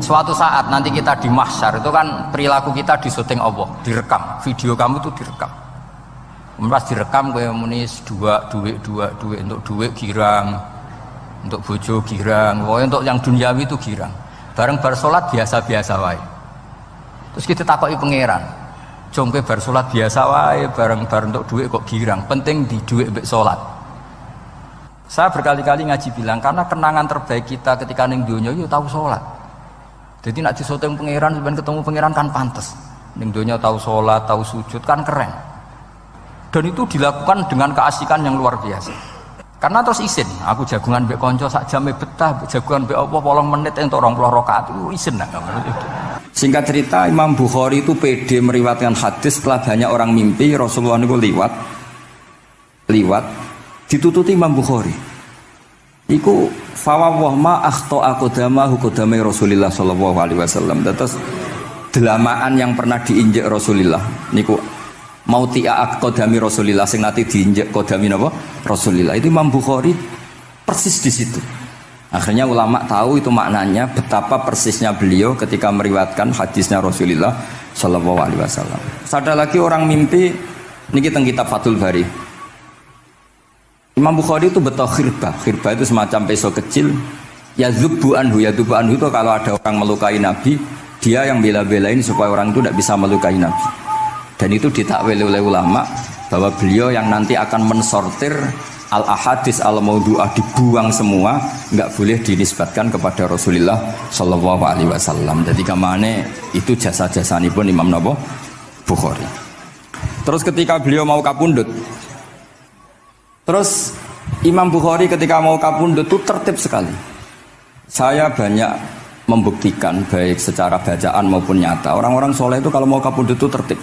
Suatu saat nanti kita di mahsyar itu kan perilaku kita disyuting Allah, direkam, video kamu tuh direkam. Pas direkam kayak munis duit untuk duit girang, untuk bojo girang, pokoknya untuk yang duniawi itu girang. Bareng bar salat biasa-biasa wae. Terus kita takoki pangeran, jongke bar salat biasa wae, bareng untuk duit kok girang. Penting di duit mbek salat. Saya berkali-kali ngaji bilang karena kenangan terbaik kita ketika ning donya yo tahu salat. Jadi nak disyuting pangeran sampeyan ketemu pangeran kan pantes. Ning donya tahu salat, tahu sujud kan keren. Dan itu dilakukan dengan keasikan yang luar biasa. Karena terus isin, aku jagungan mbek kanca sak jame betah, jagungan mbek apa 8 menit entuk 20 rakaat itu isin lah. Singkat cerita Imam Bukhari itu pede meriwayatkan hadis setelah banyak orang mimpi Rasulullah niku liwat ditututi Imam Bukhari. Iku fawwah ma akhta aqdama hukudame Rasulullah sallallahu alaihi wasallam. Terus delamaan yang pernah diinjek Rasulullah niku mau tiak kodami Rasulillah sing nanti diinjek kodami apa Rasulillah itu Imam Bukhari persis di situ. Akhirnya ulama tahu itu maknanya betapa persisnya beliau ketika meriwayatkan hadisnya Rasulullah Shallallahu Alaihi Wasallam. Ada lagi orang mimpi niki teng kitab Fathul Bari. Imam Bukhari itu betul khirbah itu semacam peso kecil. Yadzubu anhu itu kalau ada orang melukai Nabi, dia yang bela-belain supaya orang itu tidak bisa melukai Nabi. Dan itu ditakwil oleh ulama bahwa beliau yang nanti akan mensortir al-ahadis al-maudu'ah, dibuang semua, nggak boleh dinisbatkan kepada Rasulullah Shallallahu Alaihi Wasallam. Jadi kamane itu jasa-jasa pun Imam Bukhari. Terus ketika beliau mau kapundhut, terus Imam Bukhari ketika mau kapundhut itu tertib sekali. Saya banyak membuktikan baik secara bacaan maupun nyata orang-orang soleh itu kalau mau kapundhut itu tertib.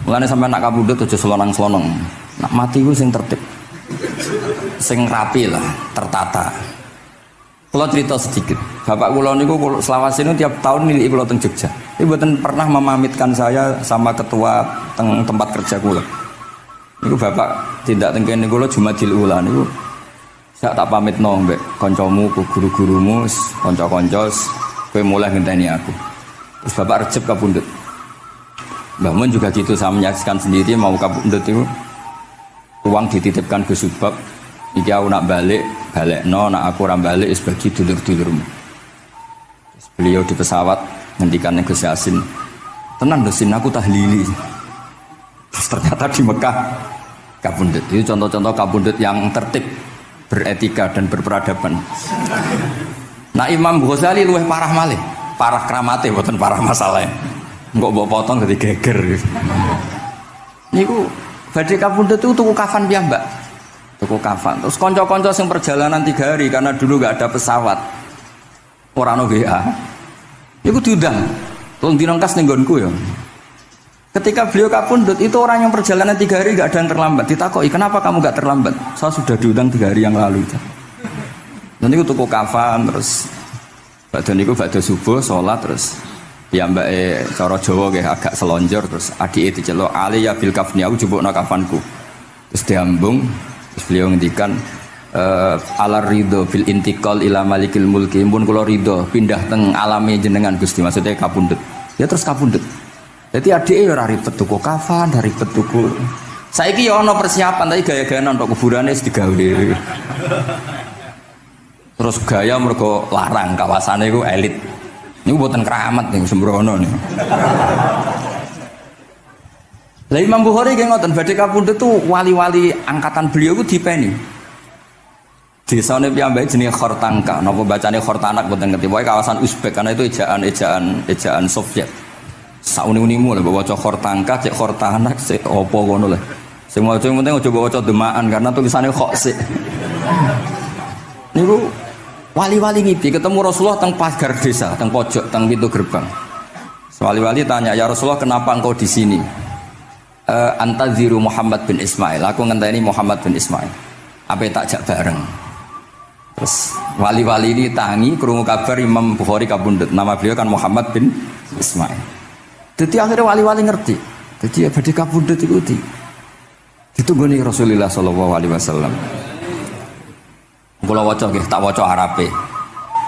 Mulane sampai nak kabudut aja selonang-selonong. Nak mati ku sing tertib. Sing rapi lah, tertata. Kalau cerita sedikit. Bapak kula niku selawase niku tiap tahun niliki kula teng Jogja. Iku mboten pernah memamitkan saya sama ketua tempat kerja kula. Niku bapak tindak teng kene kula Jumadil Ula niku sak tak pamitno mbek kancamu, guru-gurumu, kanca-kanca kowe mulai ngenteni aku. Terus bapak Recep kapundhut. Mbah Mun juga gitu, saya menyaksikan sendiri mau kapundhut itu uang dititipkan ke Subab iki aku nak balik no, nak aku ora balik wis bagi dulur-dulurmu. Beliau di pesawat ngendikan Gus Yasin, tenan lho Sin aku tahlili. Terus ternyata di Mekah kapundhut itu contoh-contoh kapundhut yang tertib, beretika dan berperadaban. Nah Imam Ghazali luwih parah malih, parah kramate mboten parah masalahnya. Enggak bawa potong jadi geger. Niku badhe kapundhut itu tuku kafan piyambak. Tuku kafan. Terus kanca-kanca sing perjalanan 3 hari karena dulu enggak ada pesawat. Ora ono WA. Niku diundang. Tolong direngkas ning nggonku ya. Ketika beliau kapundhut itu orang yang perjalanan 3 hari enggak ada yang terlambat. Ditakoki, "Kenapa kamu enggak terlambat?" "Saya sudah diundang 3 hari yang lalu." Dan niku tuku kafan terus badhe subuh salat terus ya mbak cara Jawa kayak agak selonjor terus adik diceluk ali ya bil kafni aku jupukno kafanku terus diambung terus beliau ngendikan ala ridho bil intikal ila malikil mulki pun kula ridho pindah teng alame jenengan Gusti maksudnya kapundhut ya terus kapundhut jadi adik ora ribet tuku kafan ora ribet tuku saiki ya ana persiapan tapi gaya-gayaan untuk kuburane wis digawe terus gaya mergo larang kawasane iku elit. Ini buatan keramat nih sembrono nih. Lah Imam Bukhari kayak ngoten badhe kapundhut tuh wali-wali angkatan beliau ku dipeni. Desane piyambake jenenge Khortanka, napa bacane Khortanak mboten ngerti. Pokoke kawasan Uzbek karena itu ejaan Soviet. Sauni-unimu lho waca Khortanka, cek Khortanak, cek opo ngono lho. Sing maca penting aja waca demaan karena tulisannya kok sik. Niku wali-wali ngipi ketemu Rasulullah teng pagar desa, teng pojok, teng pintu gerbang. Wali-wali tanya, "Ya Rasulullah, kenapa engkau di sini?" "Antaziru Muhammad bin Ismail." Aku ngenteni Muhammad bin Ismail. Apa tak jak bareng. Terus wali-wali ini tangi krungu kabar Imam Bukhari kapundhut. Nama beliau kan Muhammad bin Ismail. Jadi akhirnya wali-wali ngerti. Jadi ya badhe kapundhut iku ditunggoni Rasulullah sallallahu alaihi wasallam. Kula waca nggih, tak waca Arabe.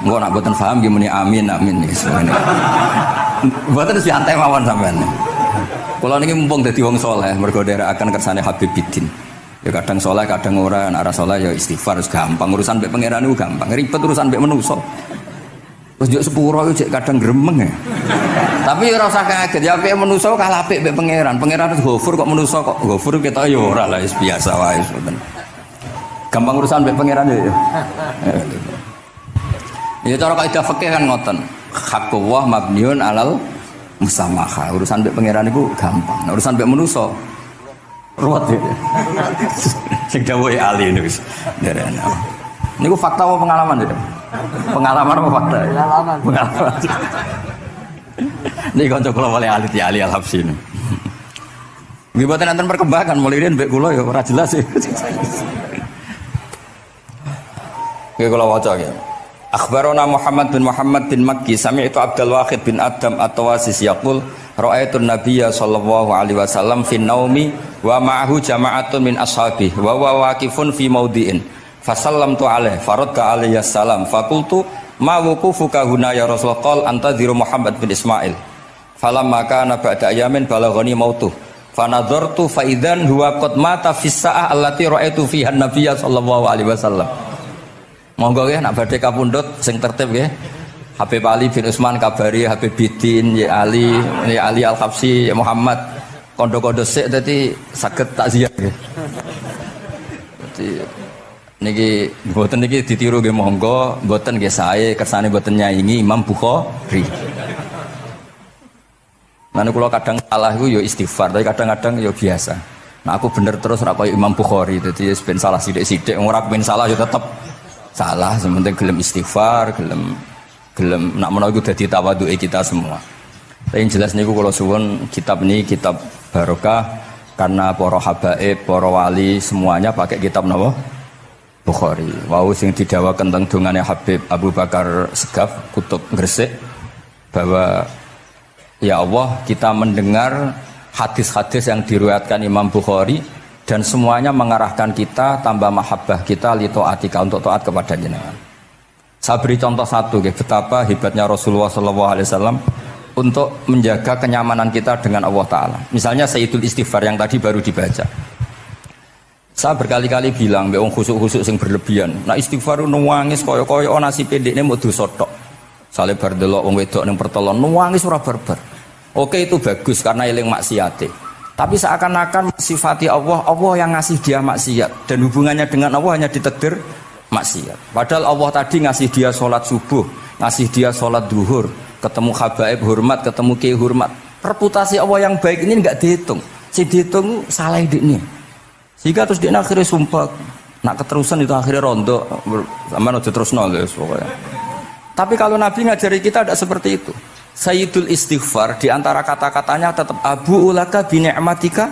Engko nak mboten paham nggih muni amin amin wis ngene. Mboten santai mawon sampean. Kula niki mumpung dadi wong saleh mergo nderekaken kersane Habib Bidin. Ya kadang saleh kadang ora, nek ora saleh ya istighfar wis gampang. Urusan mbek pangeran niku gampang. Ribet urusan mbek manusa. Wis yo sepuro yo kadang gremeng ya. Tapi ora usah kaget ya apike manusa kalah apik mbek pangeran. Pangeran wis Ghafur kok manusa kok Ghafur ketok ya ora lah wis biasa wae mboten. Gampang urusan mbek pangeran ya. Ya cara kaidah fikih kan ngoten. Haqqullah mabniun alal musamaha. Urusan mbek pangeran niku gampang. Nah, urusan mbek manusa ruwet ya. Sing dawuhe ahli niku wis nderene. Niku fakta apa pengalaman ya? Pengalaman apa fakta? Pengalaman. Pengalaman. Niki kanca kula wali ahli ya ahli al-Habsyi. Nggih boten enten perkembangan mulai riyen mbek kula ya ora jelas ya. Nggih kula waca ya. Akhbarana Muhammad bin Makki sami'tu Abdul Wahid bin Adam at-Tawasis yaqul ra'aitu an-nabiyya sallallahu alaihi wasallam fi naumi wa ma'ahu jama'atun min ashabihi wa huwa waqifun fi mawdi'in fasallamtu alaihi faradda alayhi assalam faqultu ma wuqufuka huna ya Rasulullah qala antadhiru Muhammad bin Ismail falamma kana ba'da ayamin balaghani mautuh fanadhartu fa idzan huwa qad mata fi sa'ah allati ra'aitu fiha an-nabiyya sallallahu alaihi wasallam. Monggo nggih nak badhe kapundhut sing tertib nggih. Habib Ali bin Utsman kabari Habib Bidin ya Ali Al-Habsyi ya Muhammad kondo-kondo sik dadi saged takziah nggih. Dadi niki mboten niki ditiru nggih monggo, mboten nggih sae kersane mboten nyaingi Imam Bukhari. Lan kula kadang salah iku ya istighfar, tapi kadang-kadang ya biasa. Nah aku bener terus ora kaya Imam Bukhari, dadi ben salah sithik-sithik ora ben salah ya tetep salah, sementing gelem istighfar, gelem nak menawa iku dadi tawadhuke kita semua. Tapi yang jelas niku kula suwun kitab ini kitab barokah karena para habaib, para wali semuanya pakai kitab napa? Bukhari. Wau sing didhawaken teng dongane Habib Abu Bakar Segaf Kutub Gresik bahwa ya Allah kita mendengar hadis-hadis yang diriwayatkan Imam Bukhari dan semuanya mengarahkan kita tambah mahabbah kita li taatika untuk taat kepada jenengan. Saya beri contoh satu betapa hebatnya Rasulullah SAW untuk menjaga kenyamanan kita dengan Allah Ta'ala. Misalnya Sayyidul Istighfar yang tadi baru dibaca. Saya berkali-kali bilang wong khusuk-khusuk sing berlebihan. Nah istighfar nuwangis kaya-kaya nasi pendekne mau dosa tok. Sale bar delok wong wedok ning pertelon nuwangis ora barbar. Oke itu bagus karena eling maksiate. Tapi seakan-akan sifati Allah yang ngasih dia maksiat dan hubungannya dengan Allah hanya ditakdir maksiat. Padahal Allah tadi ngasih dia sholat subuh, ngasih dia sholat duhur, ketemu habaib hormat, ketemu kiai hormat. Reputasi Allah yang baik ini nggak dihitung. Si dihitung salah ini. Sehingga terus dia akhirnya sumpah, nak keterusan itu akhirnya rondo, sama aja terus nol pokoknya. Tapi kalau Nabi ngajari kita tidak seperti itu. Sayyidul Istighfar diantara kata-katanya tetap Abu ulaka bi ni'matika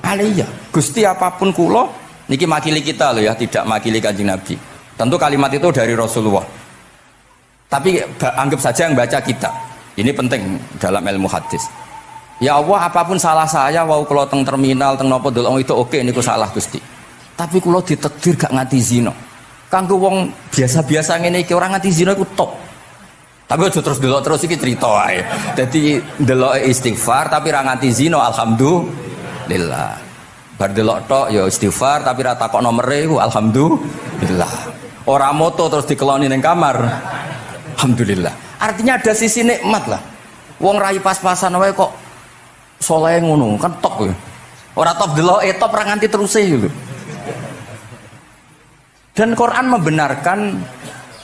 alayya. Gusti apapun kula niki makili kita loh ya, tidak makili Kanjeng Nabi. Tentu kalimat itu dari Rasulullah. Tapi anggap saja yang baca kita. Ini penting dalam ilmu hadis. Ya Allah apapun salah saya wau kula teng terminal teng napa delok itu oke niku salah Gusti. Tapi kula ditakdir gak nganti zina. Kanggo wong biasa-biasa ngene iki ora nganti zina iku top. Tapi aja terus delok terus iki cerita wae. Dadi delok istighfar tapi ra nganti zina alhamdulillah. Bar delok tok ya istighfar tapi ra takok nomere iku alhamdulillah. Ora moto terus dikeloni ning kamar. Alhamdulillah. Artinya ada sisi nikmat lah. Wong rai pas-pasan wae kok saleh ngono kan top ya. Ora top delok top ra nganti teruse lho. Dan Quran membenarkan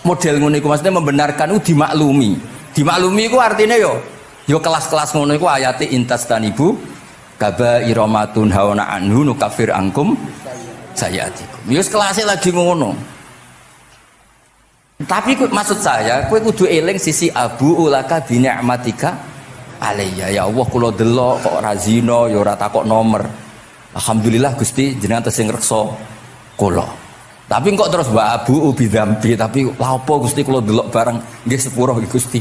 model ngono iku, maksudnya membenarkan itu dimaklumi. Dimaklumi iku artinya yo kelas-kelas ngono iku ayate intastanibu kaba'ira ma tunhauna anhu nukafir angkum sayatikum. Yo kelasé lagi ngono. Tapi maksud saya kowe kudu eling sisi abu ulaka bi ni'matika alayya. Ya Allah kula delok kok ora zina ya ora takok nomor. Alhamdulillah Gusti jenengan tesih ngreksa kula. Tapi kok terus wa abu bidzambi tapi lha apa Gusti kula delok barang nggih sepuro Gusti.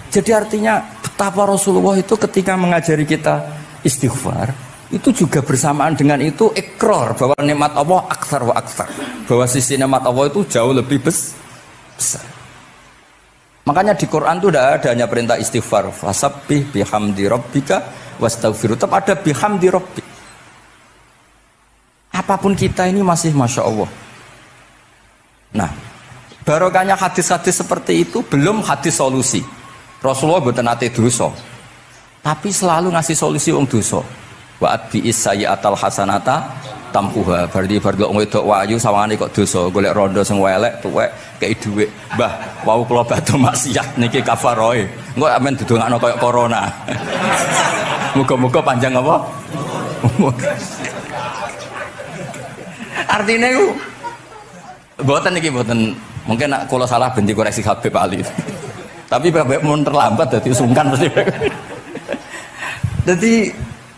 Jadi artinya betapa Rasulullah itu ketika mengajari kita istighfar itu juga bersamaan dengan itu ikrar bahwa nikmat Allah aktsar wa aktsar. Bahwa sisi nikmat Allah itu jauh lebih besar. Makanya di Quran itu tidak ada hanya perintah istighfar. Fasabbih bihamdi rabbika wastaghfiru. Tetap ada bihamdi rabbik. Apapun kita ini masih Masya Allah. Nah, barokahnya hadis-hadis seperti itu belum hadis solusi. Rasulullah mboten nate dosa. Tapi selalu ngasih solusi wong dosa. Wa atbi'is sayyi'atal hasanata tampuha. Berarti bar delok wedok wayu sawangane kok dosa, golek rondo sing elek tuwek kei dhuwit. Mbah, wau kula badhe maksiat niki kafaroe. Engko amen didongakno kaya corona. Muga-muga panjang apa? Artinya itu mboten niki mboten mungkin nak kula salah ben dikoreksi Habib Ali. Tapi Habib mun terlambat dadi sungkan mesti. Dadi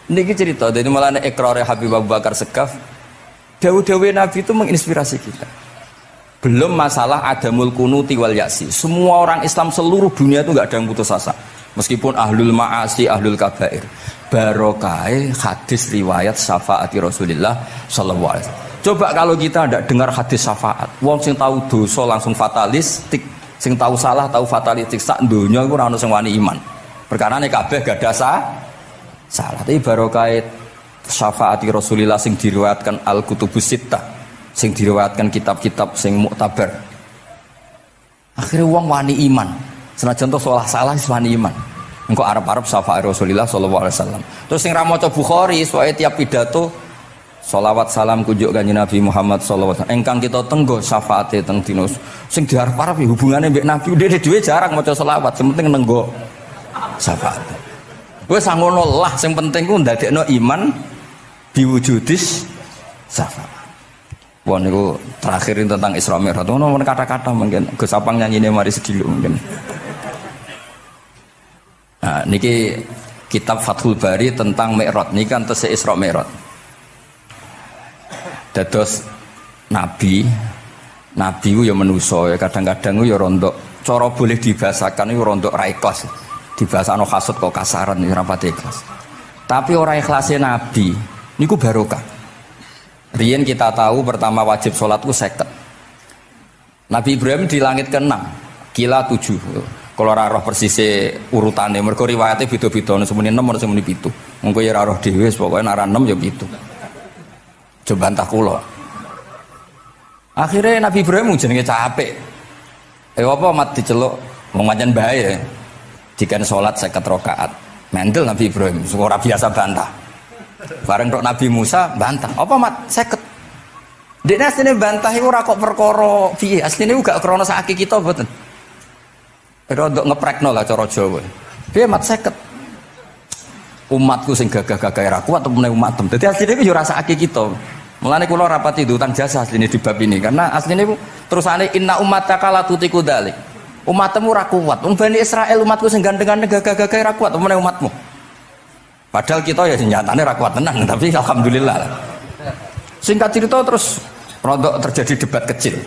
niki cerita, jadi malah ikrare Habib Abu Bakar Segaf, dawe-dawe Nabi itu menginspirasi kita. Belum masalah adamul kunuti wal ya'si. Semua orang Islam seluruh dunia itu nggak ada yang putus asa. Meskipun ahlul ma'asi, ahlul kabair. Barokai hadis riwayat syafaati Rasulullah sallallahu alaihi wasallam. Coba kalau kita tidak dengar hadis syafaat, wong sing tahu dosa langsung fatalistik, sing tahu salah tahu fatalistik, sak donya iku ora ono sing wani iman. Perkarane kabeh gak ada salah. Tapi barokah syafaati Rasulullah sing diriwayatkan Al-Kutubus Sittah, sing diriwayatkan kitab-kitab sing muktabar. Akhirnya wong wani iman. Senajan to salah wis wani iman. Engko arep-arep syafaat Rasulullah sallallahu alaihi wasallam. Terus sing ra maca Bukhari, soalnya tiap pidato sholawat salam kunjuk kanjeng Nabi Muhammad sallallahu alaihi wasallam. Engkang kita tenggo syafaate teng dina sing diarep-arep hubungane mbek Nabi dhewe jarang maca sholawat, sing penting nenggo syafaat. Wis ngono lah, sing penting ku ndadekno iman biwujudis syafaat. Wah niku terakhirin tentang Isra Mi'raj. Ono kata-kata mungkin Gus Apang nyanyine mari sedilo mungkin. Nah, niki kitab Fathul Bari tentang Mi'raj niki kan tesih Isra Mi'raj. Dados nabi ku ya manusa ya kadang-kadang ku ya rondok cara boleh dibahasakan ku rondok ra ikhlas. Dibahasano hasud kok kasaran ya ora pati ikhlas. Tapi ora ikhlase nabi niku barokah. Riyen kita tahu pertama wajib salat ku 50. Nabi Ibrahim di langit ke-6, kila 7. Kalau ora roh persise urutane mergo riwayate beda-beda, semene 6 ora semene 7. Mengko ya ora roh dhewe pokoke nek ora 6 ya 7. Coba bantah kula. Akhirnya Nabi Ibrahim jenenge capek. Apa mat diceluk wong pancen bae. Dikan salat 50 rakaat. Mendel Nabi Ibrahim, ora biasa bantah. Bareng tok Nabi Musa bantah. Apa mat 50? Dekne asline bantah iku ora kok perkara piye. Asline iku gak krana sakake kita mboten. Rodok ngeprekno lah cara Jawa. Piye mat 50? Umatku sing gagah-gagah ra kuat temene umatem. Dadi asline iku yo rasake kita. Mulane kula rapati utang jasa asline di bab ini karena asline iku terusane inna ummataka la tutiku dzalik. Umatmu ora kuat. Wong Bani Israil umatku sing gandeng-gandeng gagah-gagah ra kuat temene umatmu. Padahal kita ya nyatane ra kuat tenan, tapi alhamdulillah. Singkat cerita terus rodok terjadi debat kecil.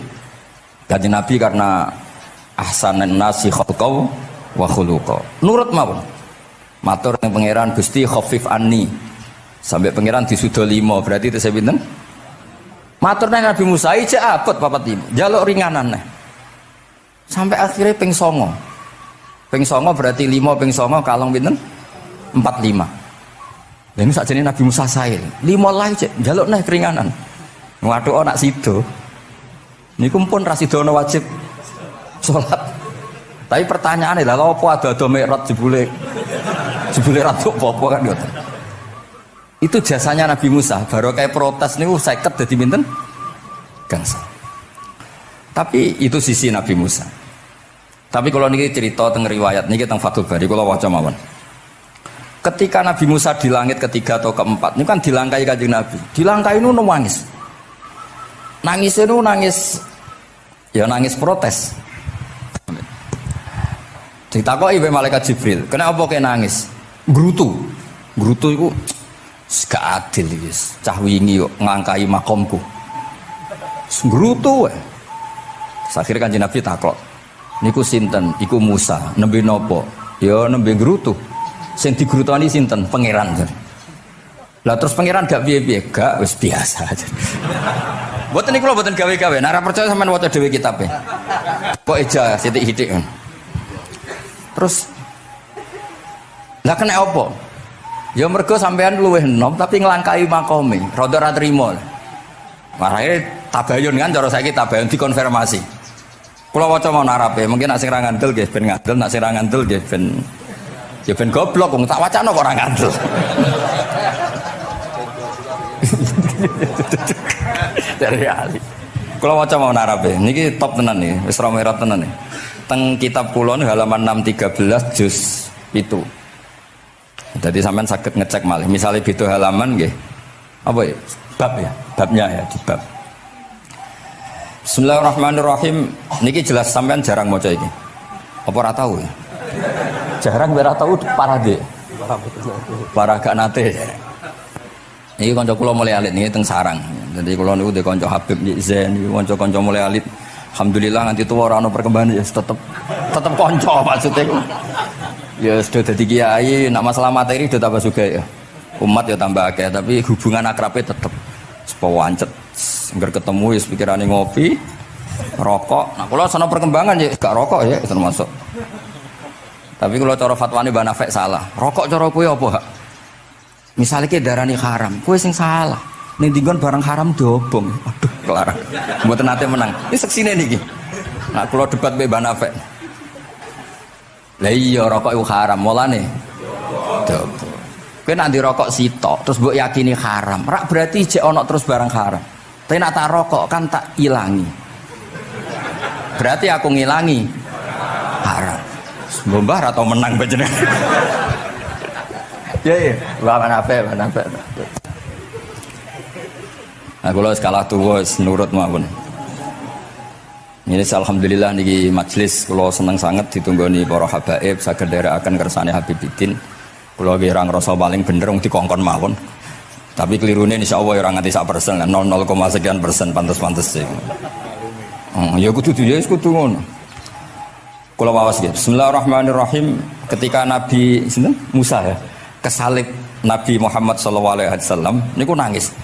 Kanjeng Nabi karena ahsanan nasi khalqau wa khuluqa. Nurut mawon. Matur ning pangeran Gusti khafif anni. Sampai pangeran disudo 5 berarti itu saya pinten? Matur nang Nabi Musa iki abot 45. Jaluk ringanan neh. Sampai akhirnya ping 9. Ping 9 berarti 5 ping 9 kalong pinten? 45. Lha ini sakjane Nabi Musa sae. 5 lah cek jaluk neh keringanan. Waduh anak sido. Niku pun ra sidono wajib salat. Tapi pertanyaane lha apa ada Mi'raj jebule ra apa-apa kan ngoten. Itu jasanya Nabi Musa. Baru kayak protes niku 50 dadi pinten? Gangsal. Tapi itu sisi Nabi Musa. Tapi kalau niki cerita teng riwayat niki teng Fathul Bari kula waca mawon. Ketika Nabi Musa di langit ketiga atau keempat, ini kan dilangkai kanjeng Nabi. Dilangkai itu nangis. Nangis itu nangis, ya nangis protes. Ditakoki mbek malaikat Jibril, kenapa kok nangis? Grutu itu gak adil wis. Cah wingi kok ngangkai makomku. Grutu wae. Akhirnya kanjeng Nabi takok, niku sinten? Iku Musa. Nembe nopo? Ya nembe grutu. Sing digrutoni sinten? Pangeran. Lah terus pangeran gak piye-piye, gak wis biasa aja. Mboten niku lho mboten gawe-gawe. Nek ora percaya sampean waca dhewe kitabe. Kok eja sithik-sithik. Terus lah kena apa? Ya mergo sampean luwih enom tapi nglangkai makome, rada ora trima. Marahe tabayun kan cara saiki tabayun dikonfirmasi. Kula waca mau narape, mungkin nek sing ra ngandel nggih ben ngandel, nek sing ra ngandel nggih ben ya ben goblok wong tak wacana kok ora ngandel. Dari ali. Kula waca mau narape, niki top tenan nih, wis romerot tenan nih. Teng kitab kula halaman 613 juz itu. Jadi sampean saged ngecek malih. Misalnya beda halaman nggih. Apa ya? Bab ya, babnya ya di bab. Bismillahirrahmanirrahim. Niki jelas sampean jarang maca iki. Apa ora tahu ya? Jarang ora tahu parade. Para gak nate. Niki kanca kula mulai alit niki teng sarang. Jadi kula niku de kanca Habib Zain niku kanca mulai alit. Alhamdulillah nganti tuwa ora ana perkembangan ya tetep kanca maksudnya. Ya sudah jadi kiai, nak masalah materi sudah tambah juga ya. Umat ya tambah akeh, tapi hubungan akrabnya tetep sepawancet. Engger ketemu ya pikirane ngopi, rokok. Nah, kalau sana perkembangan ya gak rokok ya termasuk. Tapi kalau cara fatwane Mbah Nafek salah. Rokok cara kowe apa, Hak? Misalnya ke darani haram, kowe sing salah. Ning dinggon barang haram dobong. Aduh, kelarang. Mboten nate menang. Ini seksine niki. Nah, kalau debat Mbah Nafek. Lah iya rokok itu haram, mulane dobo. Kowe nek ndirokok sitok terus mbok yakini haram, rak berarti jek ana terus barang haram. Tapi nek tak rokok kan tak ilangi. Berarti aku ngilangi haram. Mbah atau menang panjenengan. Ya ya, mana apa. Nah kula skala tuwa nurut mawon. Ini alhamdulillah niki majelis kula seneng sangat ditunggoni para habaib saged nderekaken kersane Habibiddin. Kula nggih ora ngrasa paling bener wong dikongkon mawon. Tapi kelirune insyaallah ora nganti 1% kan 0,0 sekian persen pantes-pantes sih. Ya kudu kudu ngono. Kula wawas nggih. Bismillahirrahmanirrahim. Ketika Nabi sinten Musa ya kesalib Nabi Muhammad sallallahu alaihi wasallam niku nangis.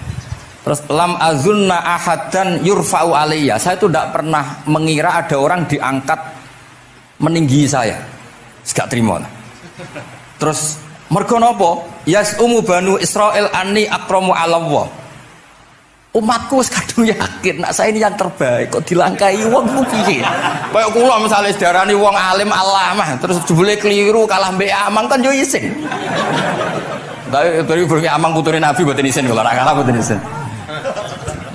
Terus lam azunna ahadan yurfa'u alayya. Saya itu tidak pernah mengira ada orang diangkat meninggi saya. Gak terima. Terus mergo napa? Yasumu banu Israil anni akramu 'ala Allah. Umatku wis kadung yakin nek saya ini yang terbaik kok dilangkai wong ku piye? Kaya kula misale sedarani wong alim alamah terus jebule keliru kalah mbek amang kan yo isin. Tapi burung amang puture Nabi mboten isin kula ora kalah mboten isin.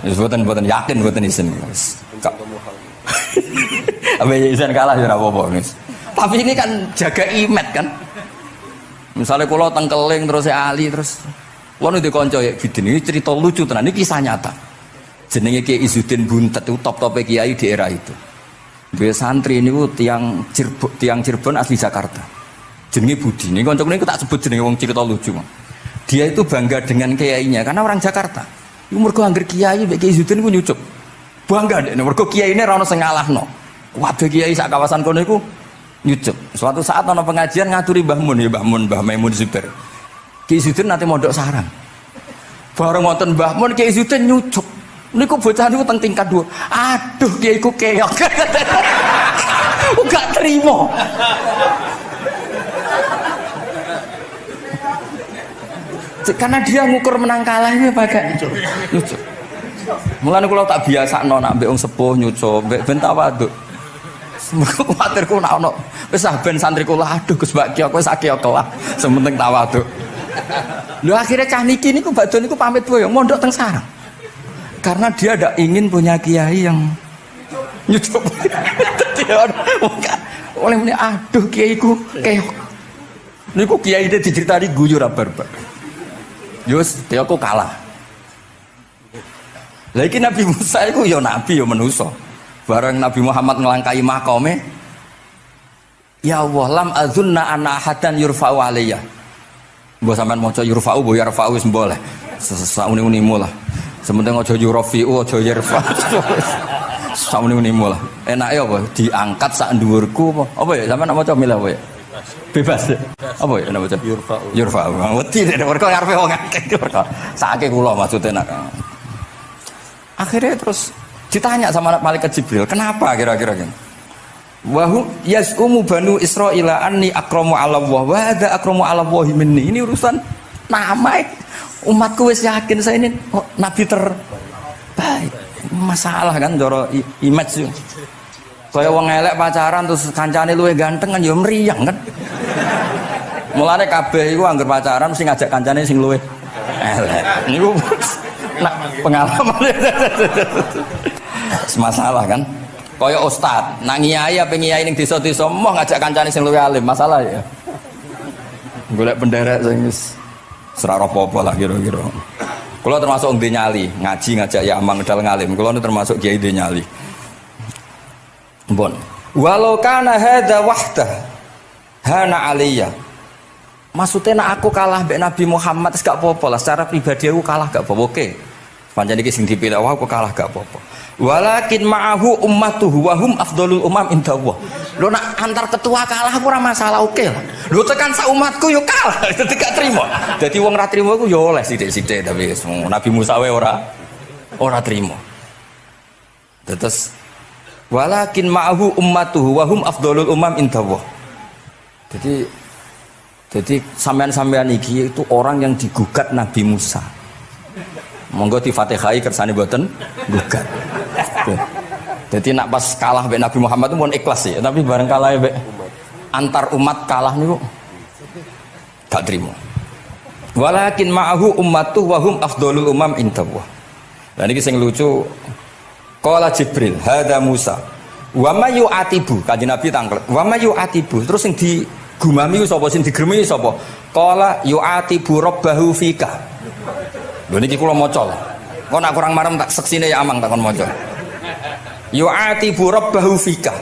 Wis boten yakin boten isin. Apa isin kalah ya ora apa-apa wis. Tapi ini kan jaga imet kan. Misalnya kula tengkeling terus Ali terus kula ndek kanca ya Bidin ini cerita lucu tenan iki kisah nyata. Jenenge Kiai Izzuddin Buntet itu top-tope kiai di era itu. Dia santri niku tiang Cirebon asli Jakarta. Jenenge Budi. Ini kanca niku tak sebut jenenge wong cerita lucu. Dia itu bangga dengan kiainya karena orang Jakarta. Iku mergo anggere kiai mek Kiai Izzuddin ku nyucuk. Bangga nek mergo kiyaine ra ono sing ngalahno. Kabeh kiai sak kawasan kono iku nyucuk. Suatu saat ana pengajian ngaturi Mbah Mun ya Mbah Maimun Zubair. Kiai Izzuddin nate mondok sarang. Bareng wonten Mbah Mun Kiai Izzuddin nyucuk. Niku bocah niku teng tingkat 2. Aduh kiai ku keok. Gak terima. Karena dia ngukur menang kalah ini pakai nyucuk. Mulane kula tak biasakno nak mbek wong sepuh nyucuk, mbek ben tawaduk. Semoga kuwatirku nak ono wis ben santri kula aduh Gus Mbak Kiok wis akeh kelah, sementing tawaduk. Lho akhirnya cah niki niku badhe niku pamit boyong mondok teng sarang. Karena dia tidak ingin punya kiai yang nyucuk. Oleh meneh aduh kiaiku keok. Niku kiai itu diceritani guyu ra barbar. Yus, dia aku kalah. Lagi Nabi Musa itu ya Nabi ya manusia. Bareng Nabi Muhammad ngelangkai makome. Ya Allah, lam azunna anna ahadan yurfa'u alayya. Mbok sampean maca yurfa'u, mbok yarfa'u wis boleh. Sauni-unimu lah. Sementing aja yurafi'u, aja yarfa'. Sauni-unimu lah. Enake apa? Diangkat sak dhuwurku apa? Apa ya sampean nak maca milih apa ya? Bebas ya? Apa ya nama ucap? Yurfa'u wedi nek mergo ngarepe wong akeh mergo sakake kula maksude nak. Akhirnya terus ditanya sama malaikat Jibril, kenapa kira-kira kan? Wahum yas'umu banu Israila anni akramu 'ala Allah wa hadza akramu 'ala Allah minni. Ini urusan nama umatku wis yakin saya ini nabi terbaik. Masalah kan cara image yo. Kaya wong elek pacaran terus kancane luwih ganteng kan ya mriyang kan. Mulane kabeh iku anggere pacaran mesti ngajak kancane sing luwih elek. Niku pengalaman. Masalah kan. Kaya ustad, nak ngiyai apa ngiyai ning desa-desa moh ngajak kancane sing luwih alim, masalah ya. Golek penderek sing wis ora apa-apa lah kira-kira. Kula termasuk ndek nyali, ngaji ngajak ya amang ngedal ngalim. Kula termasuk kiai ndek nyali. Mbon. Walau kana hadza wahdah hana aliyya. Maksudnya nak aku kalah mbek Nabi Muhammad gak apa-apa lah, secara pribadi aku kalah gak apa-apa. Oke. Pancen iki sing dipilih aku kalah gak apa-apa. Walakin ma'ahu ummatuhu wa hum afdhalul umam indallah. Lho nak antar ketua kalah aku ora masalah, oke lah. Lho tekan sak umatku yo kalah, dadi gak trimo. Dadi wong ra trimo iku yo oleh sithik-sithik tapi Nabi Musa wae ora trimo. Terus walakin ma'ahu ummatuhu wa hum afdhalul umam indallah. Jadi sampean-sampean iki itu orang yang digugat Nabi Musa. Monggo di Fatihai kersane mboten gugat. Jadi nak pas kalah mbek Nabi Muhammad itu pun ikhlas ya, tapi bareng kalah mbek antar umat kalah niku gak trimo. Walakin ma'ahu ummatuh wa hum afdhalul umam indallah. Lah niki sing lucu qala Jibril hadza Musa wa may yu'atibu, kanjeng Nabi tanglet wa may yu'atibu, terus sing digumami sapa, sing digremi sapa? Qala yu'atibu rabbahu fika. Lho niki kula maca. Kok nak kurang marem tak seksine ya amang takon maca. Yu'atibu rabbahu fika.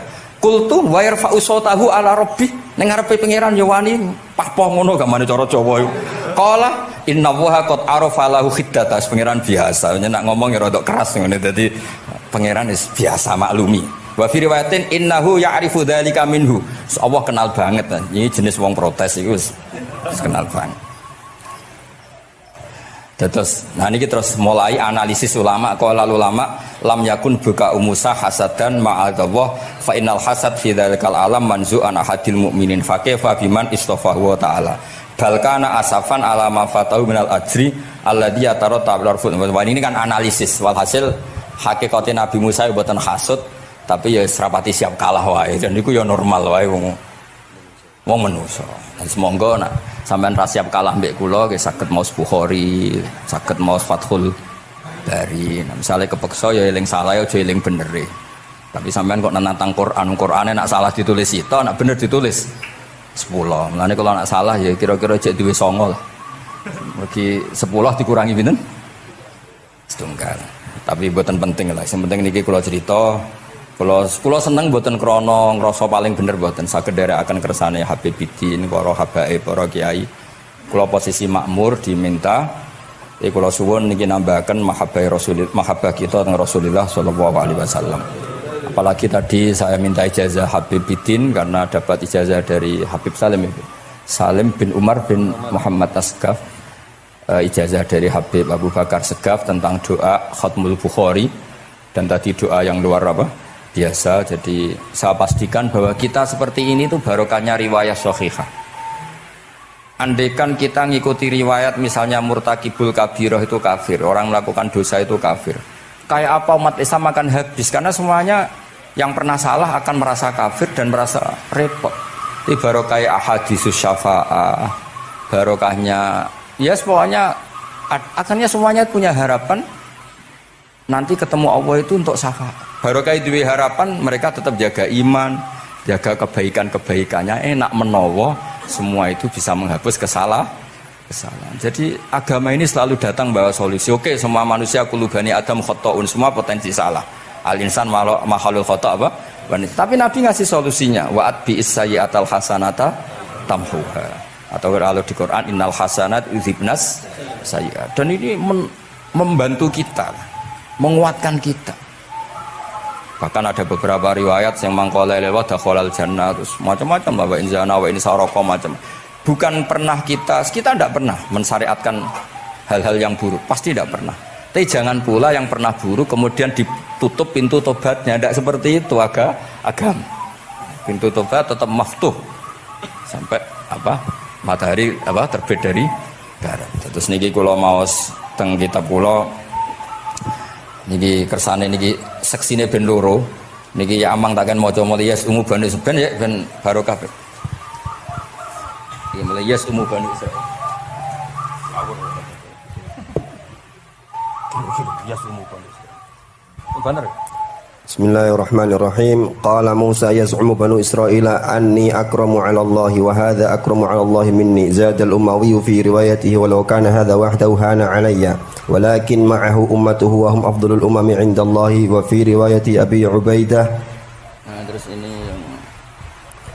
Qultu wa yarfa'u sautahu ala rabbi. Ning ngarepe pangeran ya wani pahpoh ngono gamane cara Jawa iku. Qala innallaha qad arafa lahu khiddata. Pangeran biasa, nak ngomong ya rada keras ngene dadi pangeran wis biasa maklumi. Wa fi riwayatin innahu ya'rifu dzalika minhu. Allah kenal banget. Ini jenis wong protes iku wis kenal banget. Terus, nah ini terus mulai analisis ulama. Qala ulama lam yakun buka Musa hasadan ma'adallah fa innal hasad fi dzalikal alam manzu'an ahadil mu'minin fa kaifa biman istafahu wa ta'ala bal kana asafan ala ma fatahu minal ajri alladhi yataratta bil arfud. Ini kan analisis walhasil hakikate Nabi Musa mboten hasud tapi ya serapati siap kalah wae dan niku ya normal wae wong manusa. Semoga nak sampean ra siap kalah mbek kula nggih saged maos Bukhari, saged maos Fathul Bari. Nah, misalnya kepeksa ya eling salah ya aja eling bener e. Tapi sampean kok nantang Qur'ane nak salah ditulis sita, nak bener ditulis 10. Mulane kalau nak salah ya kira-kira cek duwe 9 lah. Mergi 10 dikurangi pinten? Setunggal. Tapi mboten penting lah. Sing penting niki kula cerita. Kula seneng mboten krana ngrasa paling bener mboten, saged nderekaken kersane Habibidin, para habaib, para kiai. Kula posisi makmur diminta kula suwun niki nambahaken mahabbah Rasulillah, mahabbah kita teng Rasulullah sallallahu alaihi wasallam. Apalagi tadi saya minta ijazah Habibidin karena dapat ijazah dari Habib Salim bin Umar bin Muhammad Asgaf. Ijazah dari Habib Abu Bakar Segaf tentang doa Khatmul Bukhari dan tadi doa yang luar biasa. Jadi saya pastikan bahwa kita seperti ini tuh barokahnya riwayat sahihah. Andaikan kita ngikuti riwayat misalnya murtakibul kabirah itu kafir, orang melakukan dosa itu kafir, kayak apa umat Islam akan habis, karena semuanya yang pernah salah akan merasa kafir dan merasa repot. Ini barokah ahadisus syafa'ah, barokahnya ya pokoknya akhirnya semuanya punya harapan nanti ketemu Allah itu untuk syafaat. Barokah itu harapan mereka tetap jaga iman, jaga kebaikan-kebaikannya, enak menowo, semua itu bisa menghapus kesalahan. Jadi agama ini selalu datang bawa solusi. Oke, semua manusia kulubani adam khotoun, semua potensi salah. Al-insan mahalul khoto apa? Tapi Nabi ngasih solusinya. Wa'at bi'is sayyi'atal hasanata tamhuha. Atau kalau di Quran innal hasanat yudhibnas sayyi'at. Dan ini membantu kita, menguatkan kita. Bahkan ada beberapa riwayat yang mangkola lewat dakhalal jannah, terus macam-macam bahwa inzana wa ini saroko macam. Bukan pernah kita tidak pernah mensyariatkan hal-hal yang buruk, pasti tidak pernah. Tapi jangan pula yang pernah buruk kemudian ditutup pintu tobatnya, tidak seperti itu agama. pintu tobat tetap maftuh sampai matahari terbit dari barat. Terus niki kula maos teng kitab kula niki kersane niki seksine ben loro. Niki ya amang takkan maca muliyas umu bani Israil ya ben barokah. Iki muliyas umu bani Israil. Bener. Bismillahirrahmanirrahim. Qala Musa yaz'umu banu Israila anni akramu 'ala Allah wa hadha akramu 'ala Allah minni. Zada al-Umawi fi riwayatihi walau kana hadha wahdahu hana 'alayya walakin ma'ahu ummatuhu wa hum afdalul umami 'inda Allah wa fi riwayati Abi Ubaidah. Terus ini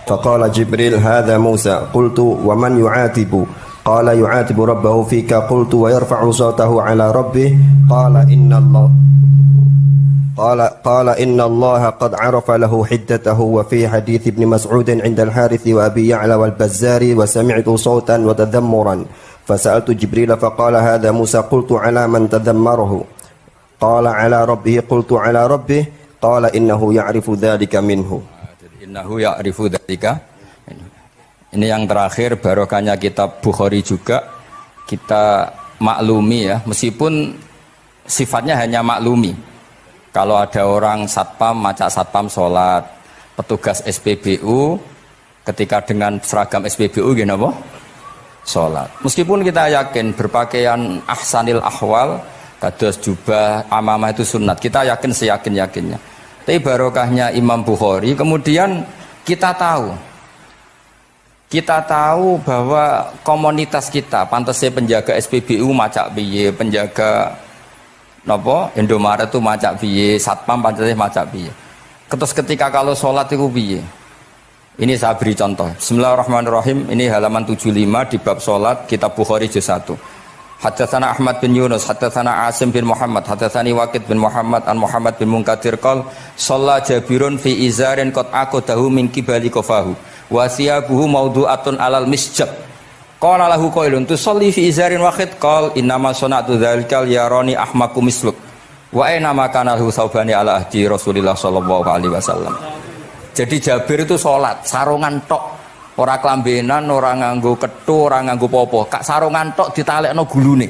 Faqala Jibril hadha Musa qultu wa man yu'atibu qala yu'atibu rabbahu fika qultu wa yarfa'u sawtahu 'ala rabbih qala inna Allah qad 'arafa lahu hiddatahu wa fi hadits Ibn Mas'ud 'inda al-Harith wa Abi Ya'la wal Bazzari wa sami'tu sawtan wa tadhammuran fasa'altu Jibril faqala hadha Musa qultu 'ala man tadhammarahu qala 'ala rabbih qultu 'ala rabbih qala innahu ya'rifu dhalika minhu. Innahu ya'rifu dzalika. Ini yang terakhir barokahnya kitab Bukhari juga kita maklumi ya, meskipun sifatnya hanya maklumi. Kalau ada orang satpam macak satpam sholat, petugas SPBU ketika dengan seragam SPBU gini apa? Sholat. Meskipun kita yakin berpakaian ahsanil ahwal, kados jubah, amamah itu sunat. Kita yakin seyakin-yakinnya. Tapi barokahnya Imam Bukhari, kemudian kita tahu bahwa komunitas kita, pantasnya penjaga SPBU macak piye, penjaga Indomaret itu macak piye, satpam pantasnya macak piye. Terus ketika kalau sholat itu piye. Ini saya beri contoh. Bismillahirrahmanirrahim. Ini halaman 75 di bab sholat kitab Bukhari juz 1. Haddatsana Ahmad bin Yunus, haddatsana Asim bin Muhammad, haddatsani Waqid bin Muhammad an Muhammad bin Munkadir qol shalla Jabirun fi izarin qad aqadahu min qibali qafahu wa siyabuhu mawdu'atun alal misjab qala lahu qailun tusalli fi izarin waqid qal innama sana'tu dzalikal yarani ahmaku misluk wa aina ma kana lahu saubani ala ahdi Rasulillah sallallahu alaihi wasallam. Jadi Jabir itu salat sarungan tok. Ora klambenan, ora nganggo kethu, ora nganggo popo. Kak sarungan tok ditalekno gulune.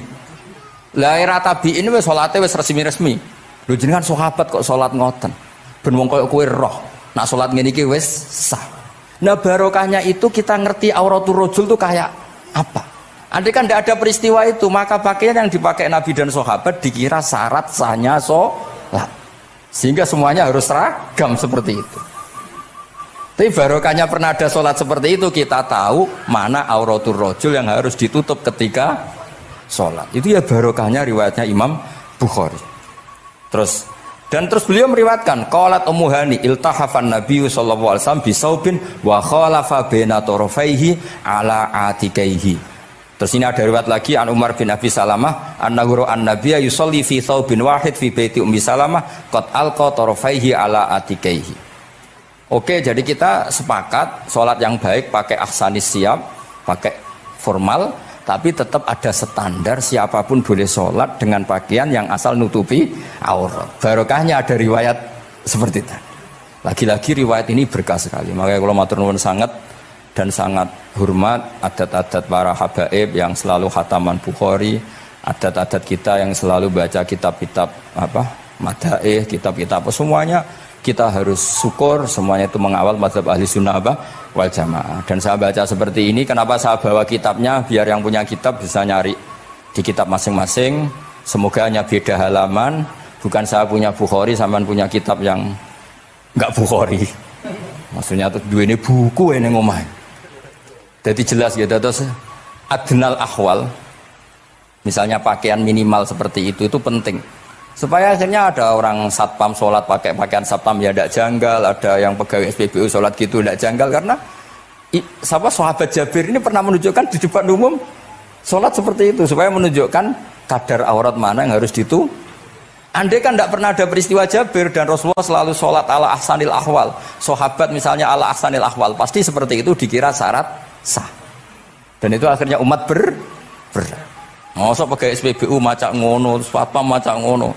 Lah era tabi'in wis salate wis resmi-resmi. Lho jenengan sahabat kok salat ngoten. Ben wong koyo kowe roh. Nak salat ngene iki wis sah. Nah barokahnya itu kita ngerti auratul rajul itu kayak apa. Andai kan tidak ada peristiwa itu, maka pakaian yang dipakai Nabi dan sahabat dikira syarat sahnya salat. Sehingga semuanya harus seragam seperti itu. Tapi barokahnya pernah ada sholat seperti itu, kita tahu mana auratul rajul yang harus ditutup ketika sholat. Itu ya barokahnya riwayatnya Imam Bukhari. Terus beliau meriwayatkan qalat Ummu Hani iltahafan Nabi sallallahu alaihi wasallam bisaubin wa khalafa baina tarafaihi ala atikaihi. Terus ini ada riwayat lagi an Umar bin Abi Salamah annahu an-nabiyya yusalli fi thawbin wahid fi baiti Ummi Salamah qad alqa tarafaihi ala atikaihi. Oke, jadi kita sepakat sholat yang baik pakai ahsanis siap, pakai formal, tapi tetap ada standar siapapun boleh sholat dengan pakaian yang asal nutupi aurat. Barokahnya ada riwayat seperti itu. Lagi-lagi riwayat ini berkah sekali. Makanya kalau matur nuwun sangat dan sangat hormat adat-adat para habaib yang selalu khataman Bukhari, adat-adat kita yang selalu baca kitab-kitab madaih, kitab-kitab semuanya. Kita harus syukur semuanya itu mengawal mazhab ahli sunnah wal jamaah. Dan saya baca seperti ini, kenapa saya bawa kitabnya biar yang punya kitab bisa nyari di kitab masing-masing. Semoga hanya beda halaman, bukan saya punya Bukhari sampean punya kitab yang enggak Bukhari. Maksudnya tuh dua ini buku ini ngomong. Jadi jelas ya, terus adnal ahwal, misalnya pakaian minimal seperti itu penting. Supaya akhirnya ada orang satpam sholat pakai pakaian satpam ya tidak janggal, ada yang pegawai SPBU sholat gitu tidak janggal, karena sahabat Jabir ini pernah menunjukkan di depan umum sholat seperti itu supaya menunjukkan kadar aurat mana yang harus ditu. Andai kan tidak pernah ada peristiwa Jabir dan Rasulullah selalu sholat ala ahsanil ahwal, sahabat misalnya ala ahsanil ahwal, pasti seperti itu dikira syarat sah. Dan itu akhirnya umat Masa pegawai SPBU macak ngono, satpam macak ngono.